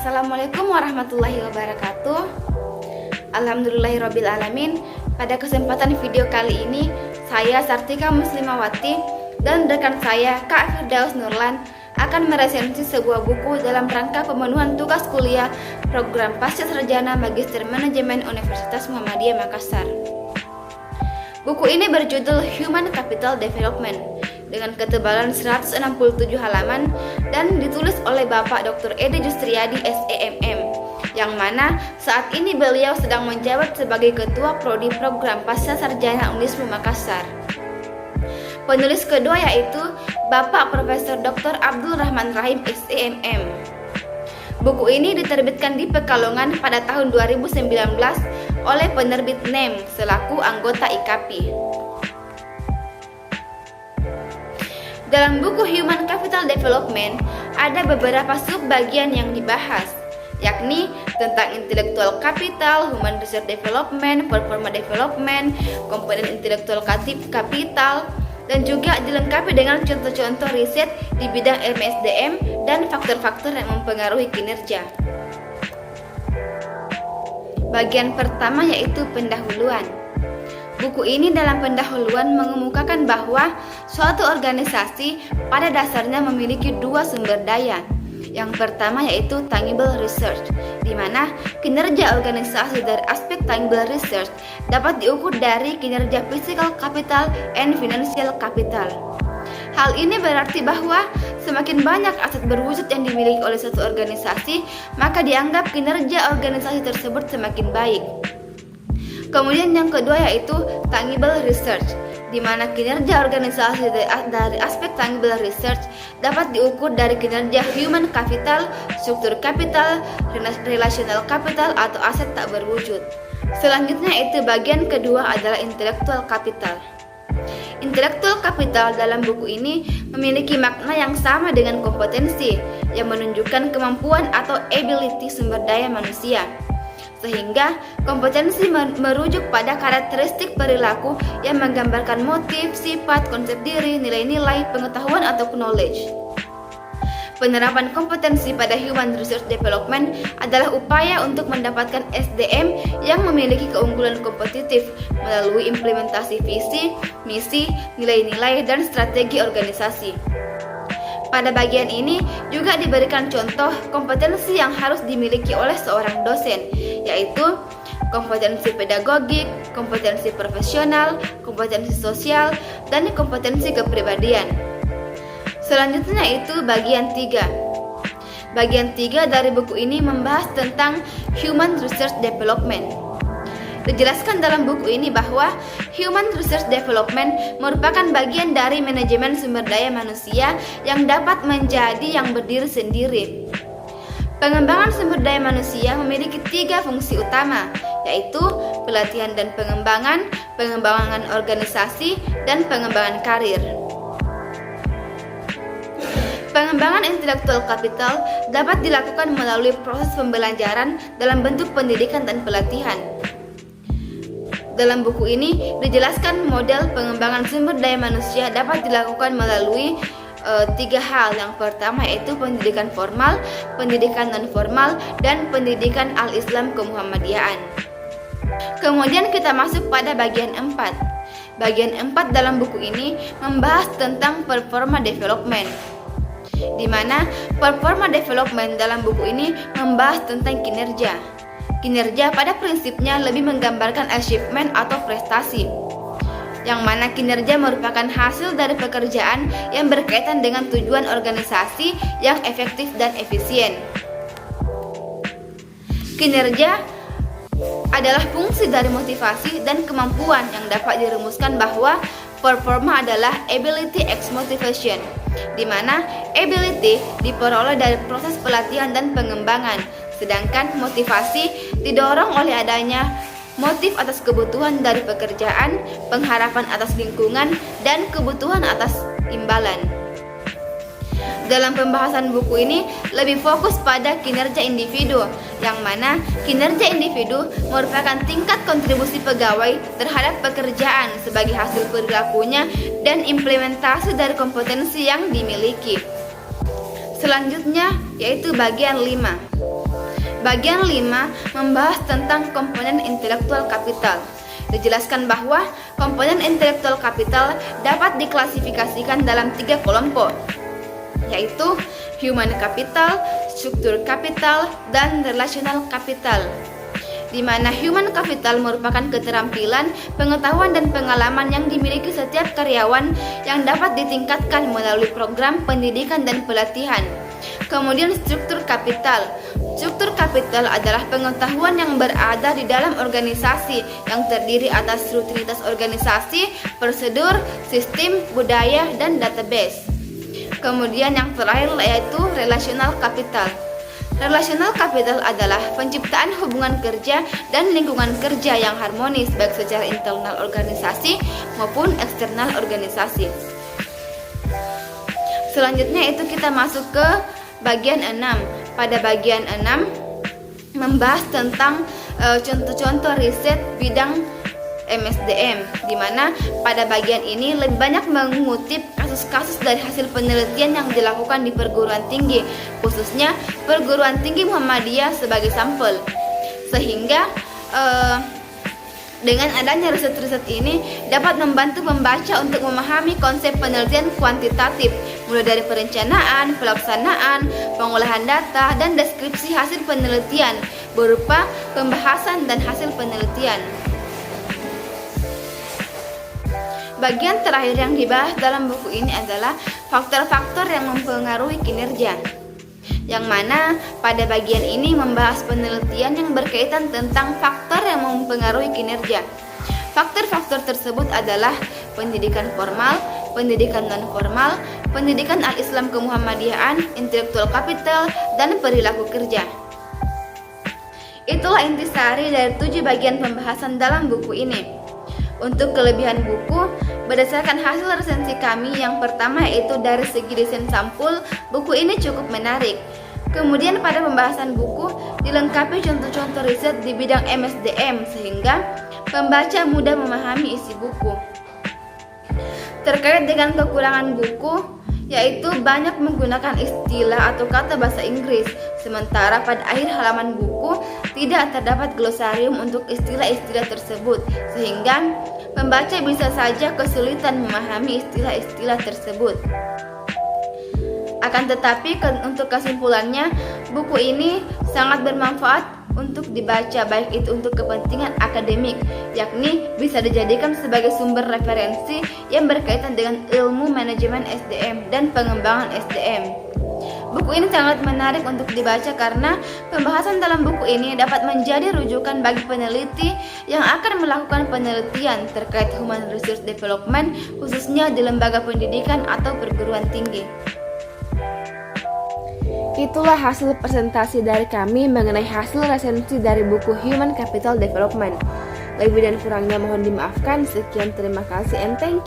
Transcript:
Assalamualaikum warahmatullahi wabarakatuh. Alhamdulillahirrabbilalamin. Pada kesempatan video kali ini, saya Sartika Muslimawati dan rekan saya Kak Firdaus Nurlan akan meresensi sebuah buku dalam rangka pemenuhan tugas kuliah program Pasca Sarjana Magister Manajemen Universitas Muhammadiyah Makassar. Buku ini berjudul Human Capital Development dengan ketebalan 167 halaman dan ditulis oleh Bapak Dr. Ede Justriadi SEMM, yang mana saat ini beliau sedang menjabat sebagai Ketua Prodi Program Pasca Sarjana Unismu Makassar. Penulis kedua yaitu Bapak Profesor Dr. Abdul Rahman Rahim SEMM. Buku ini diterbitkan di Pekalongan pada tahun 2019 oleh penerbit NEM selaku anggota IKAPI. Dalam buku Human Capital Development ada beberapa subbagian yang dibahas, yakni tentang intellectual capital, human resource development, performa development, komponen intellectual capital, dan juga dilengkapi dengan contoh-contoh riset di bidang MSDM dan faktor-faktor yang mempengaruhi kinerja. Bagian pertama yaitu pendahuluan. Buku ini dalam pendahuluan mengemukakan bahwa suatu organisasi pada dasarnya memiliki dua sumber daya. Yang pertama yaitu tangible research, di mana kinerja organisasi dari aspek tangible research dapat diukur dari kinerja physical capital and financial capital. Hal ini berarti bahwa semakin banyak aset berwujud yang dimiliki oleh suatu organisasi, maka dianggap kinerja organisasi tersebut semakin baik. Kemudian yang kedua yaitu tangible research, di mana kinerja organisasi dari aspek tangible research dapat diukur dari kinerja human capital, struktur capital, relational capital atau aset tak berwujud. Selanjutnya itu bagian kedua adalah intellectual capital. Intellectual capital dalam buku ini memiliki makna yang sama dengan kompetensi yang menunjukkan kemampuan atau ability sumber daya manusia. Sehingga kompetensi merujuk pada karakteristik perilaku yang menggambarkan motif, sifat, konsep diri, nilai-nilai, pengetahuan atau knowledge. Penerapan kompetensi pada human resource development adalah upaya untuk mendapatkan SDM yang memiliki keunggulan kompetitif melalui implementasi visi, misi, nilai-nilai, dan strategi organisasi. Pada bagian ini juga diberikan contoh kompetensi yang harus dimiliki oleh seorang dosen, yaitu kompetensi pedagogik, kompetensi profesional, kompetensi sosial, dan kompetensi kepribadian. Selanjutnya itu bagian 3. Bagian 3 dari buku ini membahas tentang human resource development. Dijelaskan dalam buku ini bahwa human resource development merupakan bagian dari manajemen sumber daya manusia yang dapat menjadi yang berdiri sendiri. Pengembangan sumber daya manusia memiliki 3 fungsi utama, yaitu pelatihan dan pengembangan, pengembangan organisasi, dan pengembangan karir. Pengembangan intellectual capital dapat dilakukan melalui proses pembelajaran dalam bentuk pendidikan dan pelatihan. Dalam buku ini dijelaskan model pengembangan sumber daya manusia dapat dilakukan melalui 3 hal. Yang pertama yaitu pendidikan formal, pendidikan non-formal, dan pendidikan al-Islam kemuhammadiyaan. Kemudian kita masuk pada bagian 4. Bagian 4 dalam buku ini membahas tentang performa development, di mana performa development dalam buku ini membahas tentang kinerja. Kinerja pada prinsipnya lebih menggambarkan achievement atau prestasi, yang mana kinerja merupakan hasil dari pekerjaan yang berkaitan dengan tujuan organisasi yang efektif dan efisien. Kinerja adalah fungsi dari motivasi dan kemampuan yang dapat dirumuskan bahwa performa adalah ability x motivation, di mana ability diperoleh dari proses pelatihan dan pengembangan, sedangkan motivasi didorong oleh adanya motif atas kebutuhan dari pekerjaan, pengharapan atas lingkungan, dan kebutuhan atas imbalan. Dalam pembahasan buku ini lebih fokus pada kinerja individu, yang mana kinerja individu merupakan tingkat kontribusi pegawai terhadap pekerjaan sebagai hasil perilakunya dan implementasi dari kompetensi yang dimiliki. Selanjutnya yaitu bagian 5. Bagian 5 membahas tentang komponen intelektual kapital. Dijelaskan bahwa komponen intelektual kapital dapat diklasifikasikan dalam 3 kelompok, yaitu human capital, struktur kapital, dan relational capital. Di mana human capital merupakan keterampilan, pengetahuan, dan pengalaman yang dimiliki setiap karyawan yang dapat ditingkatkan melalui program pendidikan dan pelatihan. Kemudian struktur kapital. Struktur kapital adalah pengetahuan yang berada di dalam organisasi yang terdiri atas rutinitas organisasi, prosedur, sistem, budaya, dan database. Kemudian yang terakhir yaitu relational capital. Relational capital adalah penciptaan hubungan kerja dan lingkungan kerja yang harmonis baik secara internal organisasi maupun eksternal organisasi. Selanjutnya itu kita masuk ke bagian 6. Pada bagian 6 membahas tentang contoh-contoh riset bidang MSDM, di mana pada bagian ini lebih banyak mengutip kasus-kasus dari hasil penelitian yang dilakukan di perguruan tinggi, khususnya perguruan tinggi Muhammadiyah sebagai sampel. Sehingga dengan adanya riset-riset ini dapat membantu membaca untuk memahami konsep penelitian kuantitatif, mulai dari perencanaan, pelaksanaan, pengolahan data, dan deskripsi hasil penelitian berupa pembahasan dan hasil penelitian. Bagian terakhir yang dibahas dalam buku ini adalah faktor-faktor yang mempengaruhi kinerja, yang mana pada bagian ini membahas penelitian yang berkaitan tentang faktor yang mempengaruhi kinerja. Faktor-faktor tersebut adalah pendidikan formal, pendidikan non-formal, pendidikan al-Islam kemuhammadiyahan, intelektual kapital, dan perilaku kerja. Itulah intisari dari 7 bagian pembahasan dalam buku ini. Untuk kelebihan buku, berdasarkan hasil resensi kami, yang pertama yaitu dari segi desain sampul, buku ini cukup menarik. Kemudian pada pembahasan buku dilengkapi contoh-contoh riset di bidang MSDM sehingga pembaca mudah memahami isi buku. Terkait dengan kekurangan buku, yaitu banyak menggunakan istilah atau kata bahasa Inggris, sementara pada akhir halaman buku tidak terdapat glosarium untuk istilah-istilah tersebut, sehingga pembaca bisa saja kesulitan memahami istilah-istilah tersebut. Akan tetapi untuk kesimpulannya, buku ini sangat bermanfaat untuk dibaca, baik itu untuk kepentingan akademik, yakni bisa dijadikan sebagai sumber referensi yang berkaitan dengan ilmu manajemen SDM dan pengembangan SDM. Buku ini sangat menarik untuk dibaca karena pembahasan dalam buku ini dapat menjadi rujukan bagi peneliti yang akan melakukan penelitian terkait human resource development, khususnya di lembaga pendidikan atau perguruan tinggi. Itulah hasil presentasi dari kami mengenai hasil resensi dari buku Human Capital Development. Lebih dan kurangnya mohon dimaafkan. Sekian, terima kasih and thank you.